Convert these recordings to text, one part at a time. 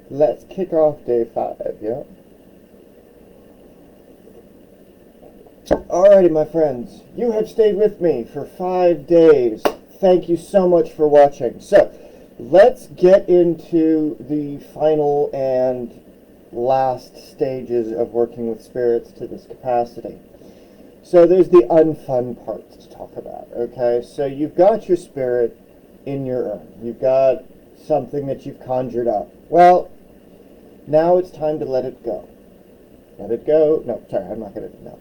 Let's kick off day 5, yeah? Alrighty, my friends. You have stayed with me for 5 days. Thank you so much for watching. So, let's get into the final and last stages of working with spirits to this capacity. So there's the unfun parts to talk about, okay? So you've got your spirit in your urn. You've got something that you've conjured up. Well, now it's time to let it go. Let it go. No, sorry, I'm not going to. No.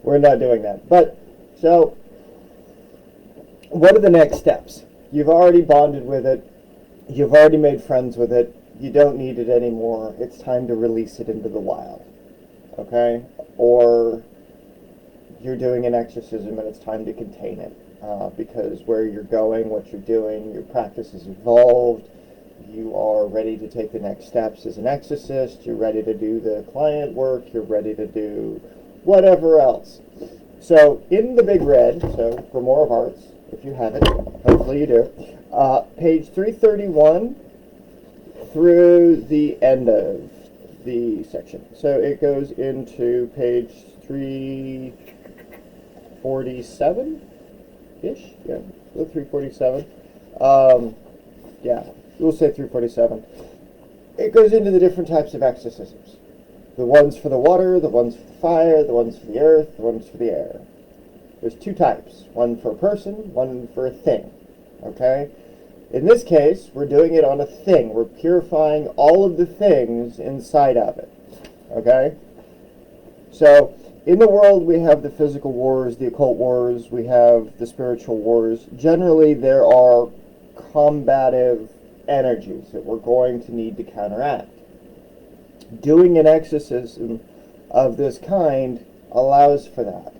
We're not doing that. But, so, what are the next steps? You've already bonded with it. You've already made friends with it. You don't need it anymore. It's time to release it into the wild. Okay? Or you're doing an exorcism and it's time to contain it. Because where you're going, what you're doing, your practice has evolved. You are ready to take the next steps as an exorcist. You're ready to do the client work. You're ready to do whatever else. So in the big red, so Grimoire of Hearts, if you have it, hopefully you do, page 331 through the end of the section. So it goes into page 347-ish? Yeah, 347. Yeah. We'll say 347. It goes into the different types of exorcisms. The ones for the water, the ones for the fire, the ones for the earth, the ones for the air. There's 2 types. One for a person, one for a thing. Okay? In this case, we're doing it on a thing. We're purifying all of the things inside of it. Okay? So, in the world we have the physical wars, the occult wars, we have the spiritual wars. Generally, there are combative energies that we're going to need to counteract. Doing an exorcism of this kind allows for that.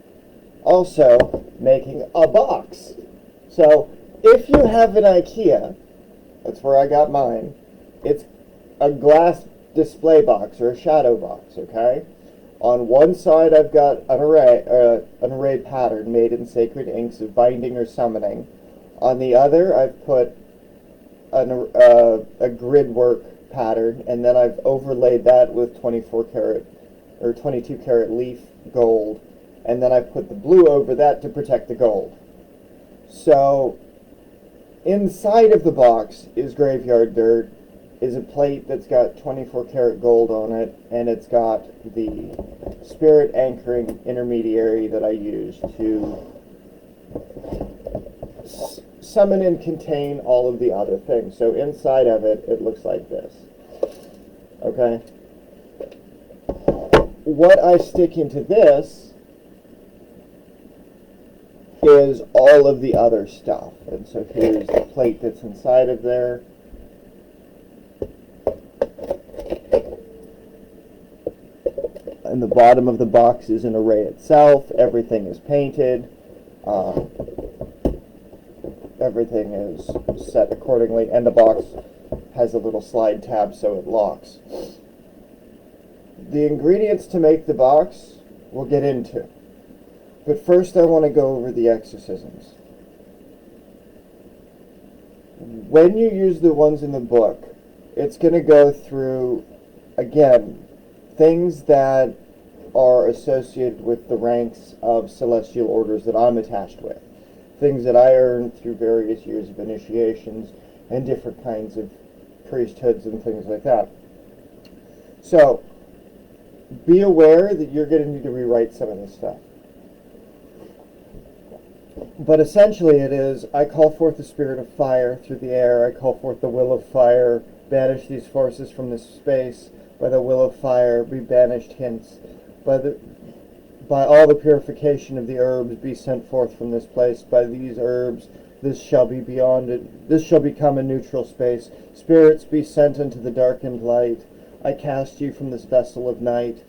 Also, making a box. So, if you have an IKEA, that's where I got mine, it's a glass display box or a shadow box, okay? On one side I've got an array pattern made in sacred inks of binding or summoning. On the other I've put a grid work pattern, and then I've overlaid that with 24 karat or 22 karat leaf gold, and then I've put the blue over that to protect the gold. So inside of the box is graveyard dirt, is a plate that's got 24 karat gold on it, and it's got the spirit anchoring intermediary that I use to summon and contain all of the other things. So inside of it, it looks like this. Okay? What I stick into this is all of the other stuff. And so here's the plate that's inside of there. And the bottom of the box is an array itself. Everything is painted. Everything is set accordingly, and the box has a little slide tab so it locks. The ingredients to make the box we'll get into. But first I want to go over the exorcisms. When you use the ones in the book, it's going to go through, again, things that are associated with the ranks of celestial orders that I'm attached with. Things that I earned through various years of initiations and different kinds of priesthoods and things like that. So, be aware that you're going to need to rewrite some of this stuff. But essentially it is, I call forth the spirit of fire through the air, I call forth the will of fire, banish these forces from this space, by the will of fire be banished hence, by all the purification of the herbs be sent forth from this place. By these herbs this shall be beyond it. This shall become a neutral space. Spirits be sent into the darkened light. I cast you from this vessel of night.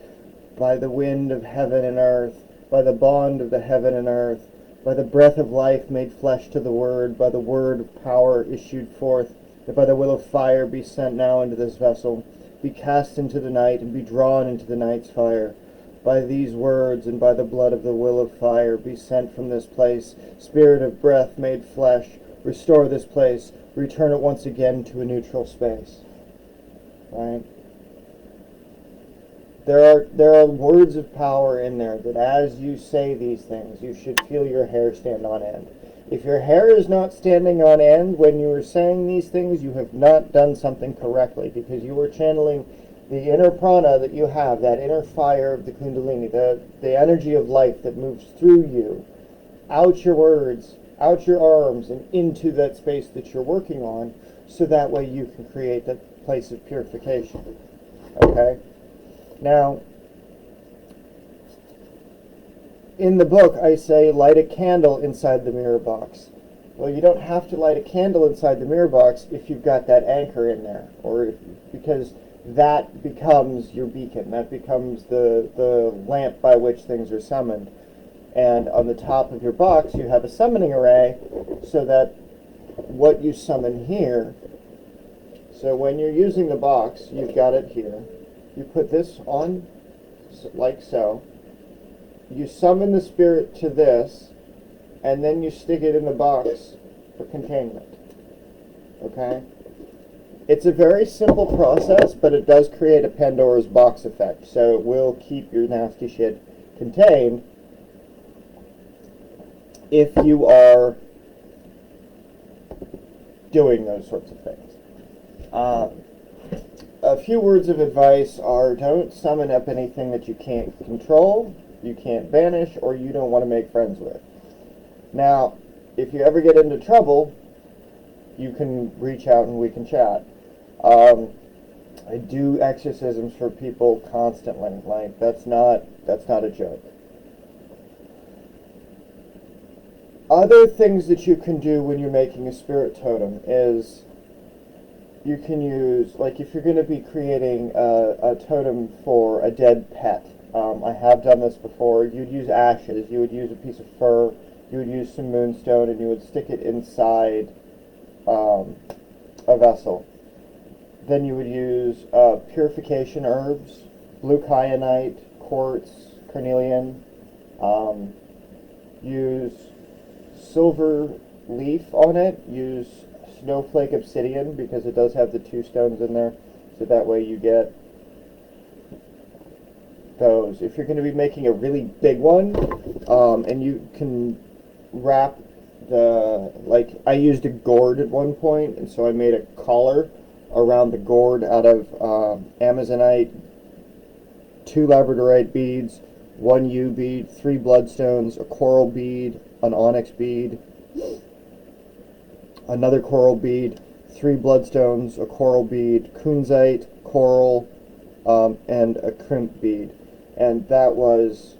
By the wind of heaven and earth. By the bond of the heaven and earth. By the breath of life made flesh to the word. By the word of power issued forth. That by the will of fire be sent now into this vessel. Be cast into the night and be drawn into the night's fire. By these words and by the blood of the will of fire be sent from this place. Spirit of breath made flesh, restore this place. return it once again to a neutral space. Right? There are words of power in there that as you say these things, you should feel your hair stand on end. If your hair is not standing on end when you are saying these things, you have not done something correctly, because you are channeling the inner prana that you have, that inner fire of the Kundalini, the energy of life that moves through you, out your words, out your arms, and into that space that you're working on, so that way you can create that place of purification. Okay? Now, in the book, I say light a candle inside the mirror box. Well, you don't have to light a candle inside the mirror box if you've got that anchor in there, because that becomes your beacon. That becomes the lamp by which things are summoned. And on the top of your box, you have a summoning array, so that what you summon here, so when you're using the box, you've got it here. You put this on like so. You summon the spirit to this, and then you stick it in the box for containment. Okay? It's a very simple process, but it does create a Pandora's box effect. So it will keep your nasty shit contained if you are doing those sorts of things. A few words of advice are: don't summon up anything that you can't control, you can't banish, or you don't want to make friends with. Now, if you ever get into trouble, you can reach out and we can chat. I do exorcisms for people constantly. Like, that's not a joke. Other things that you can do when you're making a spirit totem is you can use, like, if you're going to be creating a totem for a dead pet. I have done this before. You'd use ashes, you would use a piece of fur, you would use some moonstone, and you would stick it inside a vessel. Then you would use purification herbs, blue kyanite, quartz, carnelian. Use silver leaf on it. Use snowflake obsidian, because it does have the two stones in there, so that way you get those. If you're going to be making a really big one, and you can wrap like, I used a gourd at one point, and so I made a collar around the gourd out of amazonite, 2 labradorite beads, 1 yew bead, 3 bloodstones, a coral bead, an onyx bead, another coral bead, 3 bloodstones, a coral bead, kunzite, coral, and a crimp bead. And that was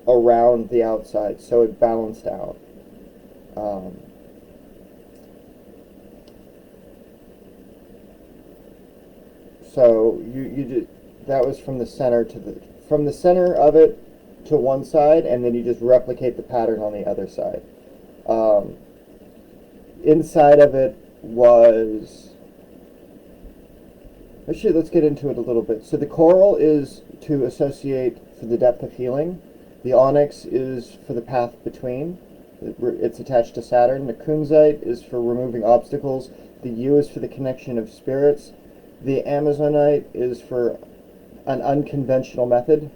around the outside, so it balanced out. So you did, that was from the center of it to one side, and then you just replicate the pattern on the other side. Inside of it was, actually, let's get into it a little bit. So the coral is to associate for the depth of healing. The onyx is for the path between. It's attached to Saturn. The kunzite is for removing obstacles. The yew is for the connection of spirits. The amazonite is for an unconventional method.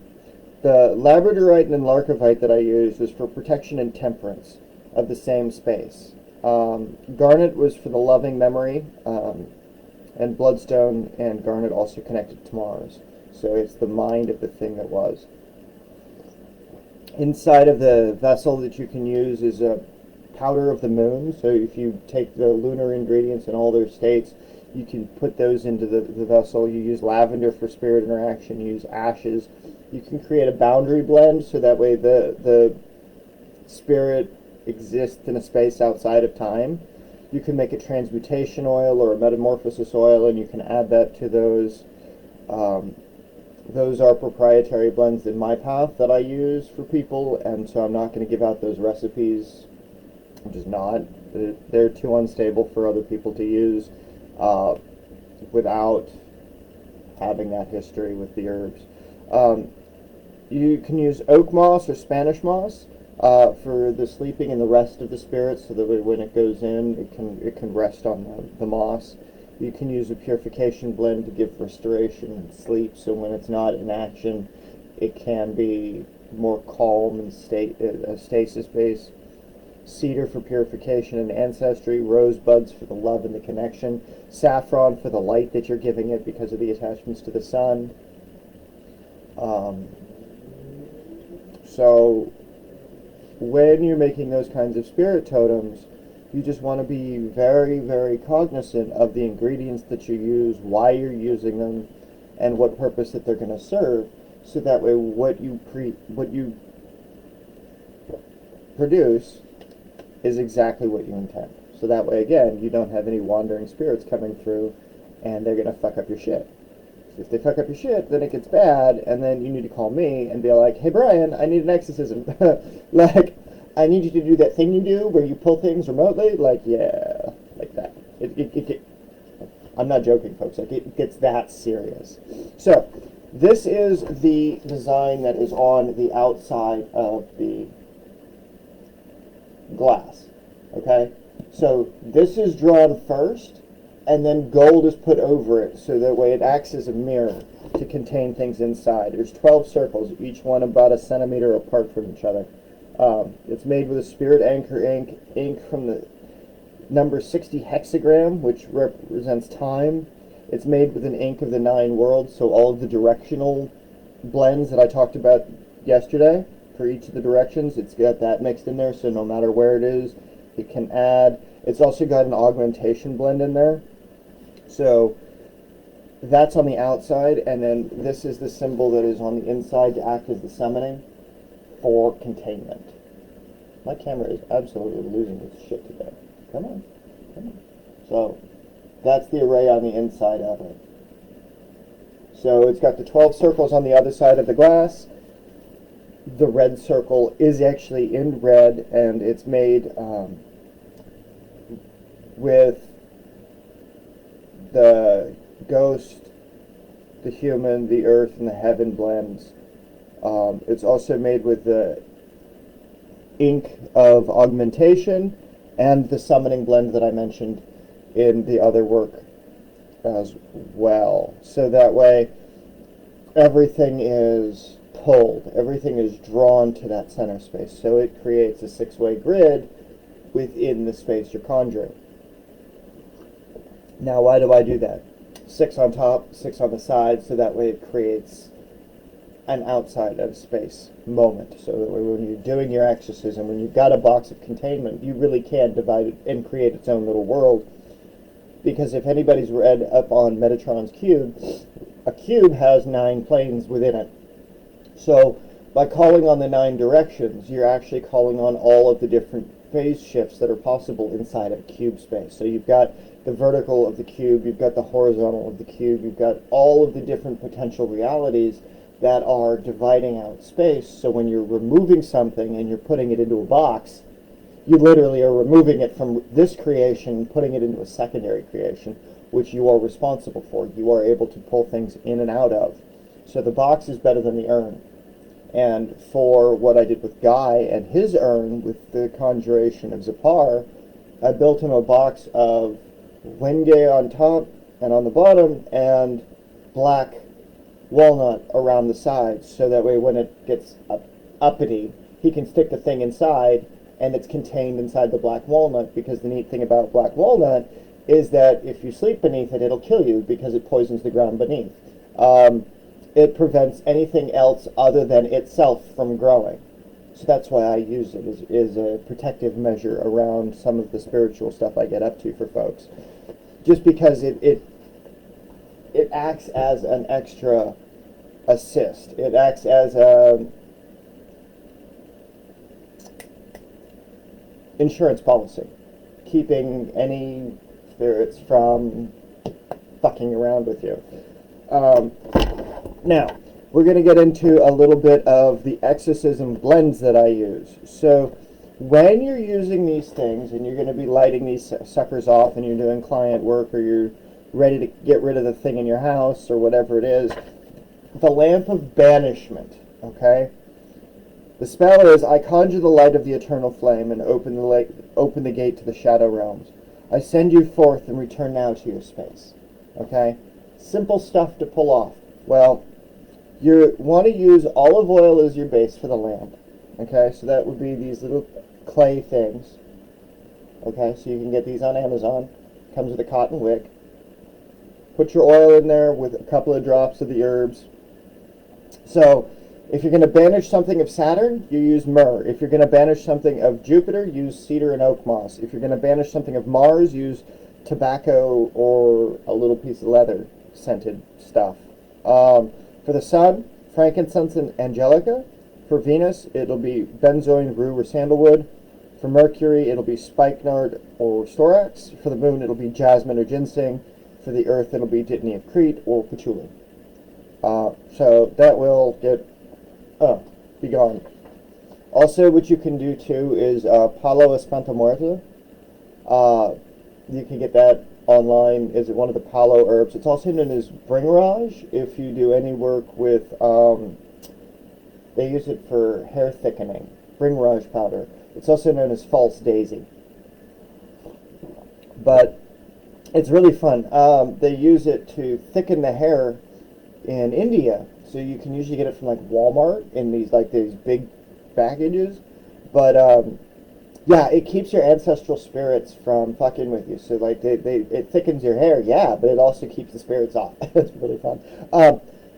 The labradorite and larkovite that I used was for protection and temperance of the same space. Garnet was for the loving memory, and bloodstone and garnet also connected to Mars. So it's the mind of the thing that was. Inside of the vessel that you can use is a powder of the moon. So if you take the lunar ingredients in all their states, you can put those into the vessel. You use lavender for spirit interaction. You use ashes. You can create a boundary blend, so that way the spirit exists in a space outside of time. You can make a transmutation oil or a metamorphosis oil, and you can add that to those. Those are proprietary blends in my path that I use for people, and so I'm not going to give out those recipes. I'm just not. They're too unstable for other people to use without having that history with the herbs. You can use oak moss or Spanish moss. for the sleeping and the rest of the spirits, so that when it goes in, it can rest on the moss. You can use a purification blend to give restoration and sleep, so when it's not in action, it can be more calm and stasis base. Cedar for purification and ancestry, rosebuds for the love and the connection, saffron for the light that you're giving it because of the attachments to the sun. So when you're making those kinds of spirit totems, you just want to be very, very cognizant of the ingredients that you use, why you're using them, and what purpose that they're going to serve, so that way what you produce is exactly what you intend. So that way, again, you don't have any wandering spirits coming through and they're going to fuck up your shit. If they fuck up your shit, then it gets bad, and then you need to call me and be like, hey Brian, I need an exorcism. Like, I need you to do that thing you do where you pull things remotely. Like, yeah, like that. I'm not joking, folks. Like, it gets that serious. So, this is the design that is on the outside of the glass. Okay? So, this is drawn first, and then gold is put over it, so that way it acts as a mirror to contain things inside. There's 12 circles, each one about a centimeter apart from each other. It's made with a spirit anchor ink from the number 60 hexagram, which represents time. It's made with an ink of the 9 worlds, so all of the directional blends that I talked about yesterday for each of the directions, it's got that mixed in there, so no matter where it is, it can add. It's also got an augmentation blend in there. So that's on the outside, and then this is the symbol that is on the inside to act as the summoning for containment. My camera is absolutely losing its shit today. Come on. So that's the array on the inside of it. So it's got the 12 circles on the other side of the glass. The red circle is actually in red, and it's made with the ghost, the human, the earth, and the heaven blends. It's also made with the ink of augmentation and the summoning blend that I mentioned in the other work as well. So that way everything is pulled, everything is drawn to that center space. So it creates a 6-way grid within the space you're conjuring. Now, why do I do that? 6 on top, 6 on the side, so that way it creates an outside of space moment. So that way when you're doing your exorcism, when you've got a box of containment, you really can divide it and create its own little world. Because if anybody's read up on Metatron's cube, a cube has 9 planes within it. So by calling on the 9 directions, you're actually calling on all of the different phase shifts that are possible inside of cube space. So you've got the vertical of the cube, you've got the horizontal of the cube, you've got all of the different potential realities that are dividing out space. So when you're removing something and you're putting it into a box, you literally are removing it from this creation, putting it into a secondary creation, which you are responsible for. You are able to pull things in and out of. So the box is better than the urn. And for what I did with Guy and his urn with the conjuration of Zapar, I built him a box of Wenge on top and on the bottom, and black walnut around the sides, so that way when it gets uppity, he can stick the thing inside, and it's contained inside the black walnut, because the neat thing about black walnut is that if you sleep beneath it, it'll kill you because it poisons the ground beneath. It prevents anything else other than itself from growing. So that's why I use it as a protective measure around some of the spiritual stuff I get up to for folks. Just because it acts as an extra assist. It acts as a insurance policy, keeping any spirits from fucking around with you. Now, we're going to get into a little bit of the exorcism blends that I use. So, when you're using these things and you're going to be lighting these suckers off and you're doing client work, or you're ready to get rid of the thing in your house or whatever it is, the lamp of banishment, okay? The spell is, I conjure the light of the eternal flame and open the gate to the shadow realms. I send you forth and return now to your space. Okay? Simple stuff to pull off. Well, you want to use olive oil as your base for the lamp. Okay? So that would be these little clay things. Okay? So you can get these on Amazon. Comes with a cotton wick. Put your oil in there with a couple of drops of the herbs. So, if you're going to banish something of Saturn, you use myrrh. If you're going to banish something of Jupiter, use cedar and oak moss. If you're going to banish something of Mars, use tobacco or a little piece of leather scented stuff. For the Sun, frankincense and angelica. For Venus, it'll be benzoin, rue, or sandalwood. For Mercury, it'll be spikenard or storax. For the Moon, it'll be jasmine or ginseng. For the Earth, it'll be dittany of Crete or patchouli. So that will be gone. Also, what you can do too is Palo Espanta Muerta. You can get that online. Is one of the Palo herbs. It's also known as Bringraj. If you do any work with, they use it for hair thickening. Bringraj powder. It's also known as false daisy. But it's really fun. They use it to thicken the hair in India. So you can usually get it from like Walmart in these big packages. But yeah, it keeps your ancestral spirits from fucking with you. So like it thickens your hair, yeah, but it also keeps the spirits off. It's really fun.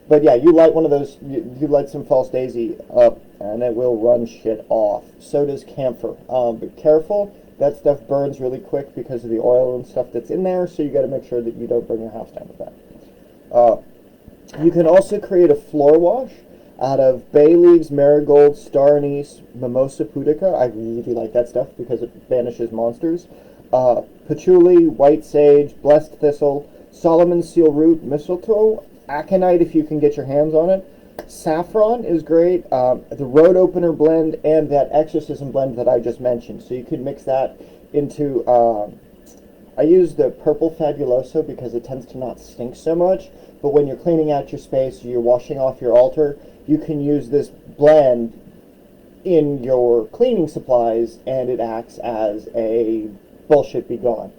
But yeah, you light one of those, you light some false daisy up, and it will run shit off. So does camphor. But careful, that stuff burns really quick because of the oil and stuff that's in there, so you got to make sure that you don't burn your house down with that. You can also create a floor wash out of bay leaves, marigold, star anise, mimosa pudica. I really like that stuff because it banishes monsters. Patchouli, white sage, blessed thistle, Solomon seal root, mistletoe, aconite if you can get your hands on it. Saffron is great. The road opener blend and that exorcism blend that I just mentioned. So you could mix that into. I use the purple fabuloso because it tends to not stink so much. But when you're cleaning out your space, you're washing off your altar, you can use this blend in your cleaning supplies, and it acts as a bullshit be gone.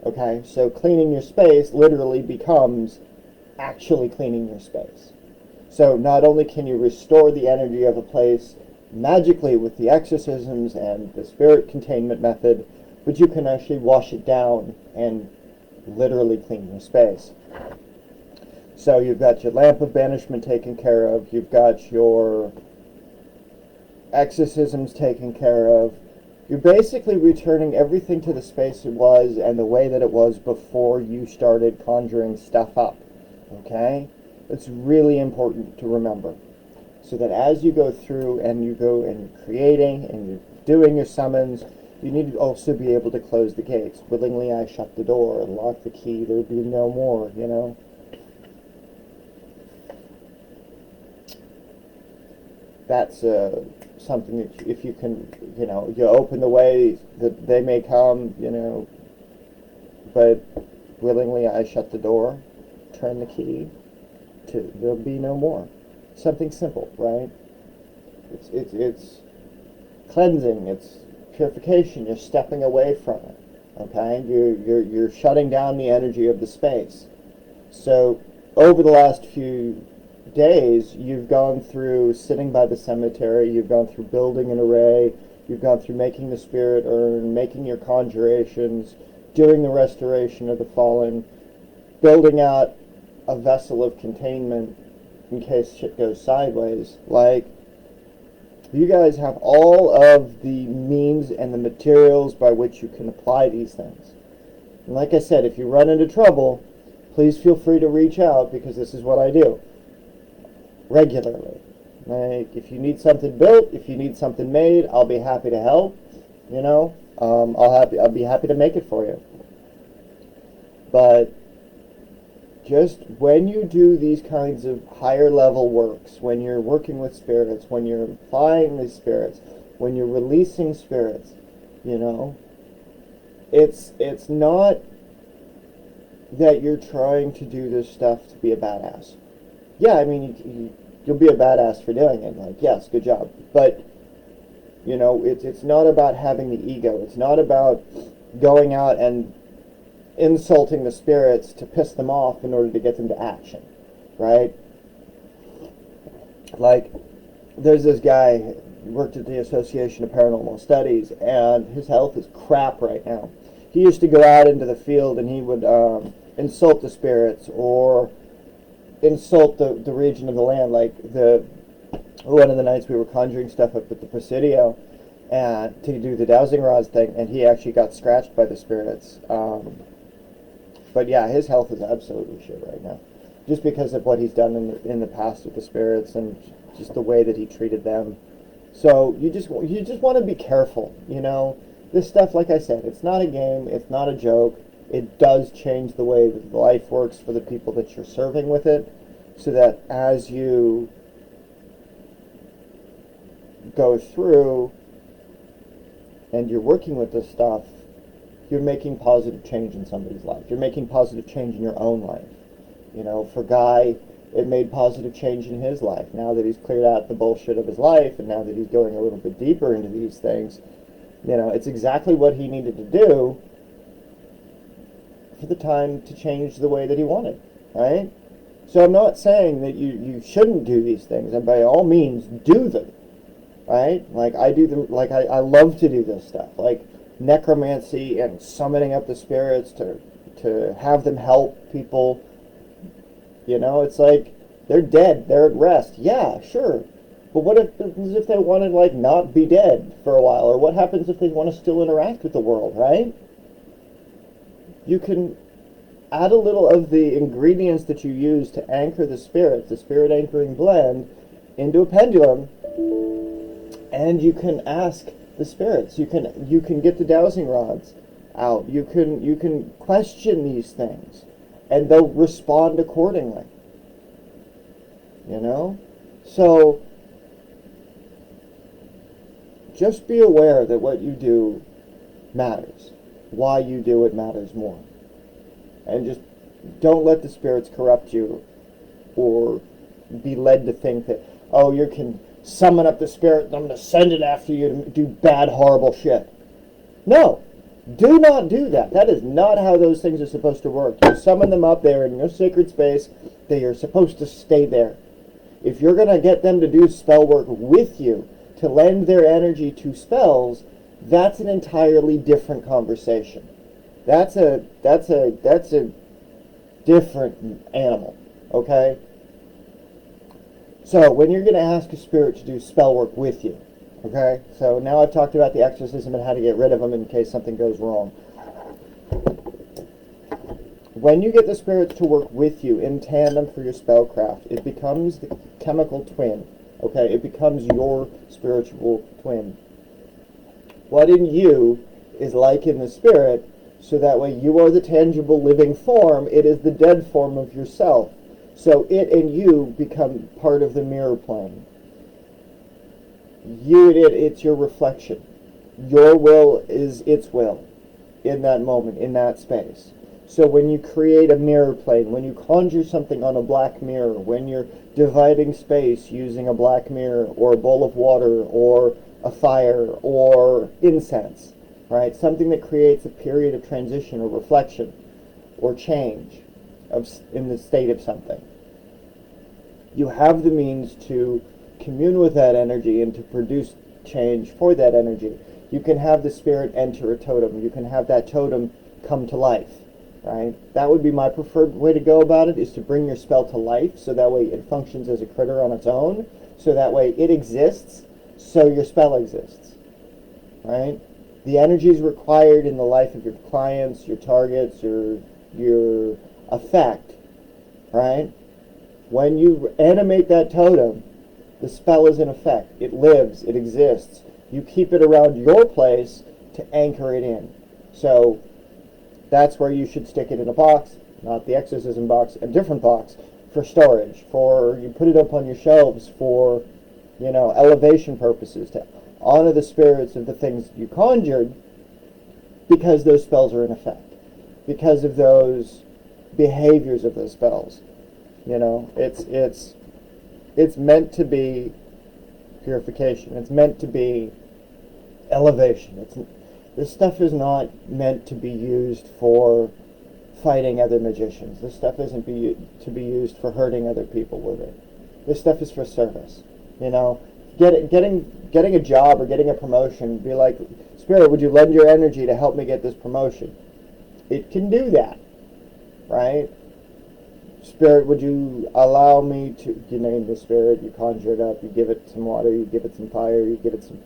Okay, so cleaning your space literally becomes actually cleaning your space. So not only can you restore the energy of a place magically with the exorcisms and the spirit containment method, but you can actually wash it down and literally clean your space. So you've got your lamp of banishment taken care of, you've got your exorcisms taken care of. You're basically returning everything to the space it was and the way that it was before you started conjuring stuff up. Okay? It's really important to remember. So that as you go through and you go and you're creating and you're doing your summons, you need to also be able to close the gates. Willingly I shut the door and lock the key, there be no more, you know? That's something that if you can, you know, you open the way that they may come, you know, but willingly I shut the door, turn the key, there'll be no more. Something simple, right? It's cleansing, it's purification. You're stepping away from it. Okay, you're shutting down the energy of the space. So over the last few days, you've gone through sitting by the cemetery, you've gone through building an array, you've gone through making the spirit urn, making your conjurations, doing the restoration of the fallen, building out a vessel of containment in case shit goes sideways. Like, you guys have all of the means and the materials by which you can apply these things. And like I said, if you run into trouble, please feel free to reach out because this is what I do regularly. Like, if you need something built, if you need something made, I'll be happy to help. You know, I'll be happy to make it for you. But just when you do these kinds of higher level works, when you're working with spirits, when you're applying these spirits, when you're releasing spirits, you know, it's not that you're trying to do this stuff to be a badass. Yeah, I mean, you'll be a badass for doing it. Like, yes, good job. But You know, it's not about having the ego. It's not about going out and insulting the spirits to piss them off in order to get them to action, right? Like, there's this guy who worked at the Association of Paranormal Studies, and his health is crap right now. He used to go out into the field and he would insult the spirits or insult the region of the land. Like, one of the nights we were conjuring stuff up at the Presidio and to do the dowsing rods thing, and he actually got scratched by the spirits. But yeah, his health is absolutely shit right now, just because of what he's done in the past with the spirits and just the way that he treated them. So you just want to be careful, you know. This stuff, like I said, it's not a game, it's not a joke. It does change the way that life works for the people that you're serving with it, so that as you go through and you're working with this stuff, you're making positive change in somebody's life. You're making positive change in your own life. You know, for Guy, it made positive change in his life. Now that he's cleared out the bullshit of his life, and now that he's going a little bit deeper into these things, you know, it's exactly what he needed to do for the time to change the way that he wanted, right? So I'm not saying that you shouldn't do these things, and by all means, do them, right? Like, I do them, like, I love to do this stuff, like necromancy and summoning up the spirits to have them help people. You know, it's like, they're dead, they're at rest. Yeah, sure. But what if they want to, like, not be dead for a while? Or what happens if they want to still interact with the world, right? You can add a little of the ingredients that you use to anchor the spirits, the spirit anchoring blend, into a pendulum, and you can ask the spirits. You can get the dowsing rods out. You can question these things, and they'll respond accordingly. You know? So just be aware that what you do matters. Why you do it matters more. And just don't let the spirits corrupt you or be led to think that, oh, you can summon up the spirit and I'm going to send it after you to do bad, horrible shit. No. Do not do that. That is not how those things are supposed to work. You summon them up there in your sacred space. They are supposed to stay there. If you're going to get them to do spell work with you, to lend their energy to spells, that's an entirely different conversation. That's a different animal, okay? So when you're going to ask a spirit to do spell work with you, okay? So now I've talked about the exorcism and how to get rid of them in case something goes wrong. When you get the spirits to work with you in tandem for your spellcraft, it becomes the chemical twin. Okay, it becomes your spiritual twin. What in you is like in the spirit, so that way you are the tangible living form, it is the dead form of yourself. So it and you become part of the mirror plane. You and it's your reflection. Your will is its will in that moment, in that space. So when you create a mirror plane, when you conjure something on a black mirror, when you're dividing space using a black mirror or a bowl of water or a fire or incense, right? Something that creates a period of transition or reflection or change in the state of something. You have the means to commune with that energy and to produce change for that energy. You can have the spirit enter a totem. You can have that totem come to life. Right? That would be my preferred way to go about it, is to bring your spell to life, so that way it functions as a critter on its own, so that way it exists, so your spell exists. Right? The energies required in the life of your clients, your targets, your effect, right? When you animate that totem, the spell is in effect. It lives, it exists. You keep it around your place to anchor it in. So that's where you should stick it in a box, not the exorcism box, a different box for storage, for you put it up on your shelves for, you know, elevation purposes, to honor the spirits of the things you conjured, because those spells are in effect, because of those behaviors of those spells. You know, it's meant to be purification. It's meant to be elevation. This stuff is not meant to be used for fighting other magicians. This stuff isn't to be used for hurting other people with it. This stuff is for service. You know, getting a job or getting a promotion, be like, Spirit, would you lend your energy to help me get this promotion? It can do that, right? Spirit, would you allow me to, you name the spirit, you conjure it up, you give it some water, you give it some fire, you give it some,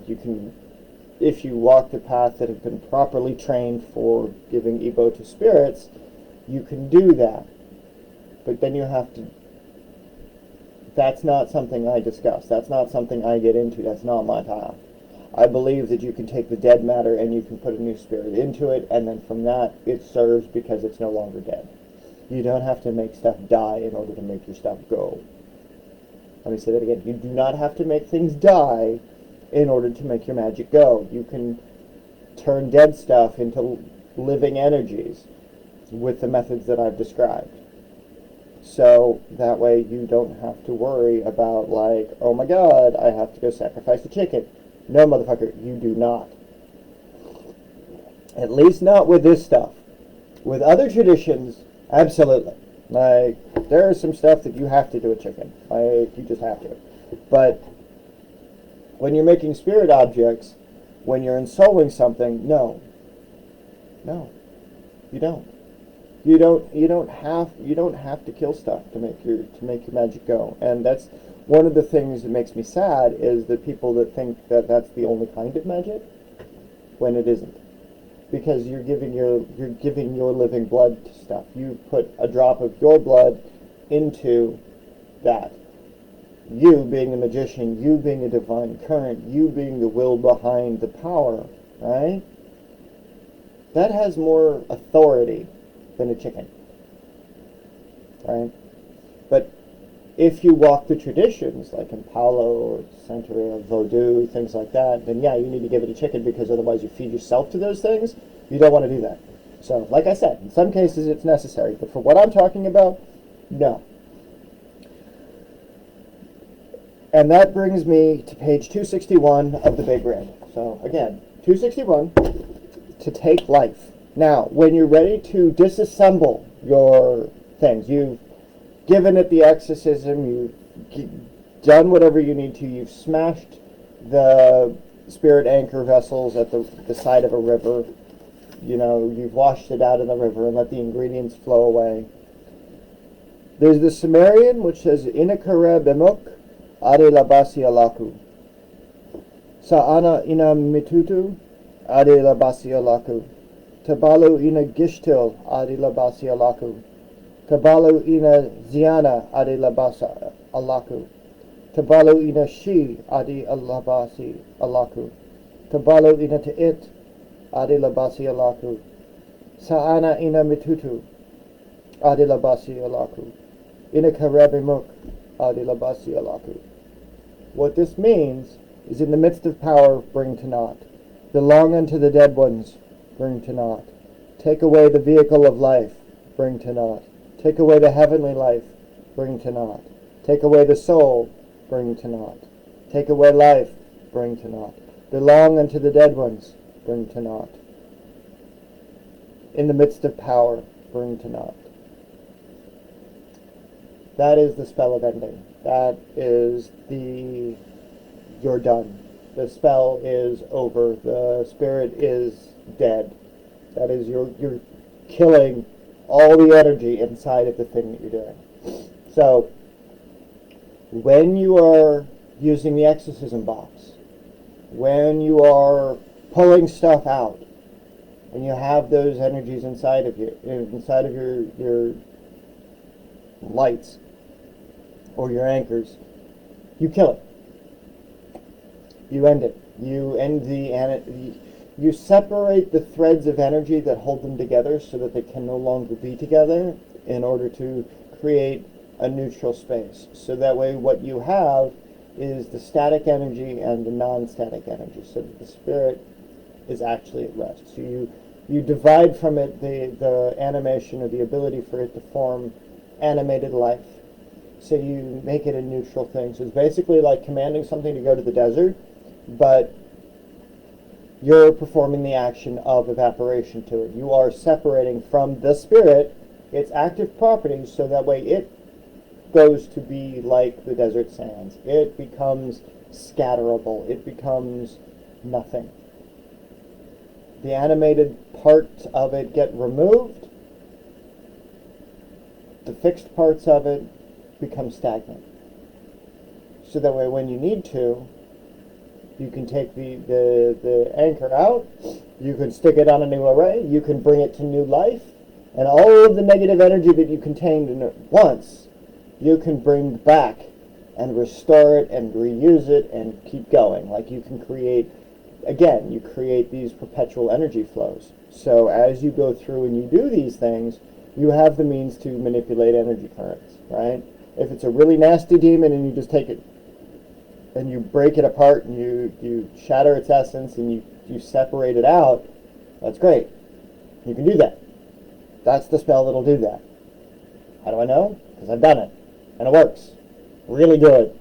you can, if you walk the path that has been properly trained for giving Ebo to spirits, you can do that. But then you have to, that's not something I discuss. That's not something I get into. That's not my path. I believe that you can take the dead matter and you can put a new spirit into it, and then from that, it serves because it's no longer dead. You don't have to make stuff die in order to make your stuff go. Let me say that again. You do not have to make things die in order to make your magic go. You can turn dead stuff into living energies with the methods that I've described. So that way you don't have to worry about, like, oh my god, I have to go sacrifice the chicken. No, motherfucker, you do not. At least not with this stuff. With other traditions, absolutely. Like, there is some stuff that you have to do a chicken. Like, you just have to. But when you're making spirit objects, when you're ensouling something, no. No. You don't. You don't have to kill stuff to make your magic go. And that's one of the things that makes me sad, is the people that think that that's the only kind of magic when it isn't. Because you're giving your living blood to stuff. You put a drop of your blood into that. You being a magician, you being a divine current, you being the will behind the power, right? That has more authority than a chicken, right? But if you walk the traditions, like in Palo or Santeria, Vodou, things like that, then yeah, you need to give it a chicken, because otherwise you feed yourself to those things. You don't want to do that. So, like I said, in some cases it's necessary, but for what I'm talking about, no. And that brings me to page 261 of the Big Red. So, again, 261, to take life. Now, when you're ready to disassemble your things, you've given it the exorcism, you've done whatever you need to, you've smashed the spirit anchor vessels at the side of a river, you know, you've washed it out in the river and let the ingredients flow away. There's the Sumerian, which says, Inakare bemuk ade labasi alaku. Sa'ana ina mitutu ade labasi alaku. Tabalu ina gishtil ade labasi alaku. Tabalu ina ziana ade labasa alaku. Tabalu ina shi ade alabasi alaku. Tabalu ina ta'it ade labasi alaku. Sa'ana ina mitutu ade labasi alaku. Ina karabimuk ade labasi alaku. What this means is, in the midst of power, bring to naught. Belong unto the dead ones, bring to naught. Take away the vehicle of life, bring to naught. Take away the heavenly life, bring to naught. Take away the soul, bring to naught. Take away life, bring to naught. Belong unto the dead ones, bring to naught. In the midst of power, bring to naught. That is the spell of ending. That is you're done. The spell is over. The spirit is dead. That is, you're killing all the energy inside of the thing that you're doing. So, when you are using the exorcism box, when you are pulling stuff out, and you have those energies inside of you, inside of your lights or your anchors, you kill it. You end it. You end you separate the threads of energy that hold them together so that they can no longer be together, in order to create a neutral space. So that way what you have is the static energy and the non-static energy, so that the spirit is actually at rest. So you divide from it the animation, or the ability for it to form animated life. So you make it a neutral thing. So it's basically like commanding something to go to the desert, but you're performing the action of evaporation to it. You are separating from the spirit its active properties, so that way it goes to be like the desert sands. It becomes scatterable. It becomes nothing. The animated parts of it get removed. The fixed parts of it become stagnant. So that way when you need to, you can take the anchor out, you can stick it on a new array, you can bring it to new life, and all of the negative energy that you contained in it once, you can bring back and restore it and reuse it and keep going. Like you can create, again, you create these perpetual energy flows. So as you go through and you do these things, you have the means to manipulate energy currents, right? If it's a really nasty demon and you just take it and you break it apart and you shatter its essence and you separate it out, that's great. You can do that. That's the spell that'll do that. How do I know? Because I've done it. And it works. Really good.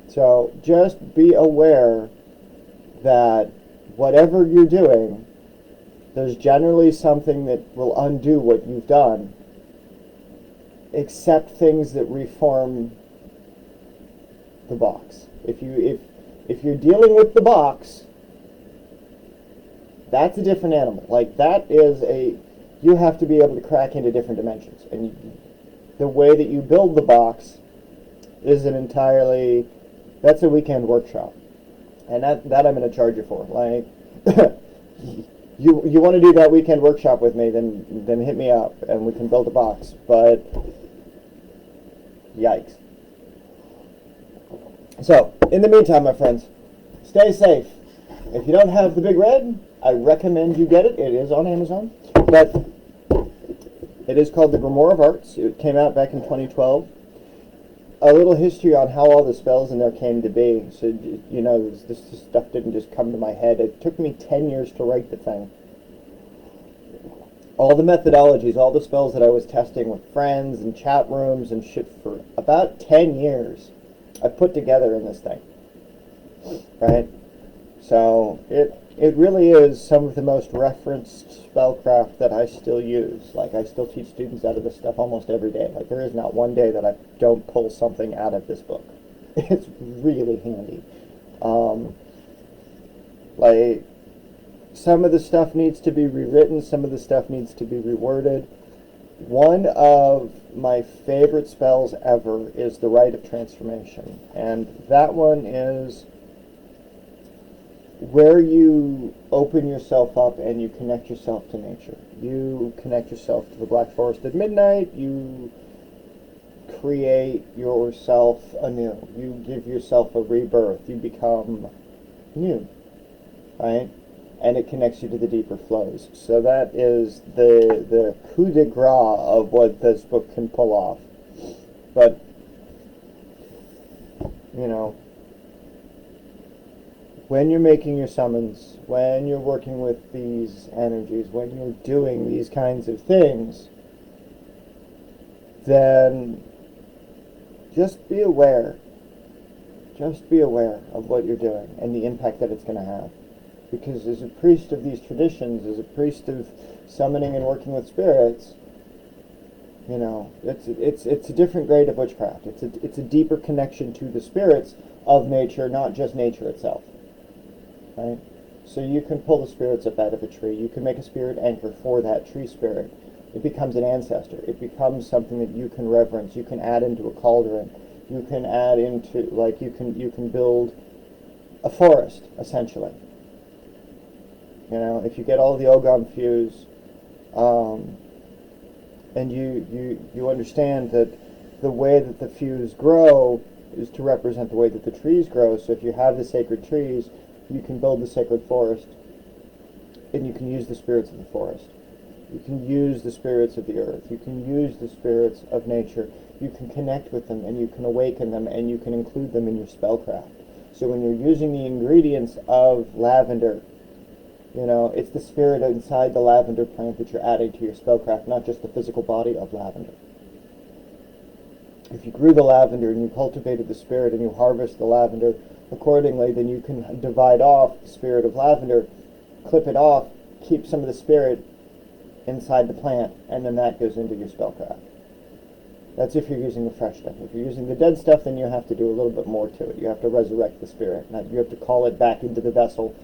So just be aware that whatever you're doing, there's generally something that will undo what you've done, except things that reform the box. If you're dealing with the box, that's a different animal. Like that is you have to be able to crack into different dimensions, and the way that you build the box is that's a weekend workshop, and that I'm going to charge you for. Like you want to do that weekend workshop with me, then hit me up and we can build a box. But yikes. So, in the meantime, my friends, stay safe. If you don't have the Big Red, I recommend you get it. It is on Amazon. But it is called the Grimoire of Arts. It came out back in 2012. A little history on how all the spells in there came to be. So, you know, this stuff didn't just come to my head. It took me 10 years to write the thing. All the methodologies, all the spells that I was testing with friends and chat rooms and shit for about 10 years, I put together in this thing, right? So it really is some of the most referenced spellcraft that I still use. Like I still teach students out of this stuff almost every day. Like there is not one day that I don't pull something out of this book. It's really handy. Like some of the stuff needs to be rewritten, some of the stuff needs to be reworded. One of my favorite spells ever is the Rite of Transformation, and that one is where you open yourself up and you connect yourself to nature. You connect yourself to the Black Forest at midnight, you create yourself anew, you give yourself a rebirth, you become new, right? And it connects you to the deeper flows. So that is the coup de grace of what this book can pull off. But, you know, when you're making your summons, when you're working with these energies, when you're doing these kinds of things, then just be aware. Just be aware of what you're doing and the impact that it's going to have. Because as a priest of these traditions, as a priest of summoning and working with spirits, you know, it's a different grade of witchcraft. It's a deeper connection to the spirits of nature, not just nature itself. Right? So you can pull the spirits up out of a tree. You can make a spirit anchor for that tree spirit. It becomes an ancestor. It becomes something that you can reverence. You can add into a cauldron. You can add into, like, you can build a forest, essentially. You know, if you get all the Ogham fuse, and you understand that the way that the fuse grow is to represent the way that the trees grow. So if you have the sacred trees, you can build the sacred forest, and you can use the spirits of the forest. You can use the spirits of the earth. You can use the spirits of nature. You can connect with them, and you can awaken them, and you can include them in your spellcraft. So when you're using the ingredients of lavender, you know, it's the spirit inside the lavender plant that you're adding to your spellcraft, not just the physical body of lavender. If you grew the lavender and you cultivated the spirit and you harvest the lavender, accordingly, then you can divide off the spirit of lavender, clip it off, keep some of the spirit inside the plant, and then that goes into your spellcraft. That's if you're using the fresh stuff. If you're using the dead stuff, then you have to do a little bit more to it. You have to resurrect the spirit. You have to call it back into the vessel.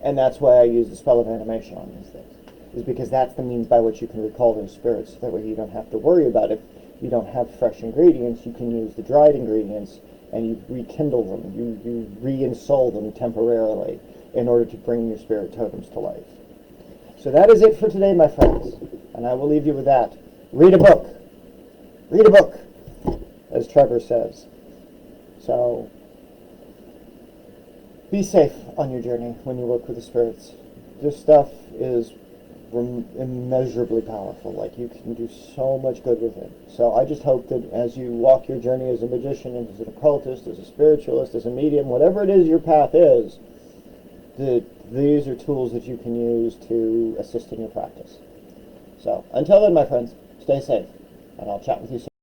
And that's why I use the spell of animation on these things, is because that's the means by which you can recall those spirits. That way you don't have to worry about it. You don't have fresh ingredients. You can use the dried ingredients, and you rekindle them. You reinsole them temporarily in order to bring your spirit totems to life. So that is it for today, my friends. And I will leave you with that. Read a book. Read a book, as Trevor says. So, be safe on your journey when you work with the spirits. This stuff is immeasurably powerful. Like, you can do so much good with it. So I just hope that as you walk your journey as a magician, as an occultist, as a spiritualist, as a medium, whatever it is your path is, that these are tools that you can use to assist in your practice. So, until then, my friends, stay safe. And I'll chat with you soon.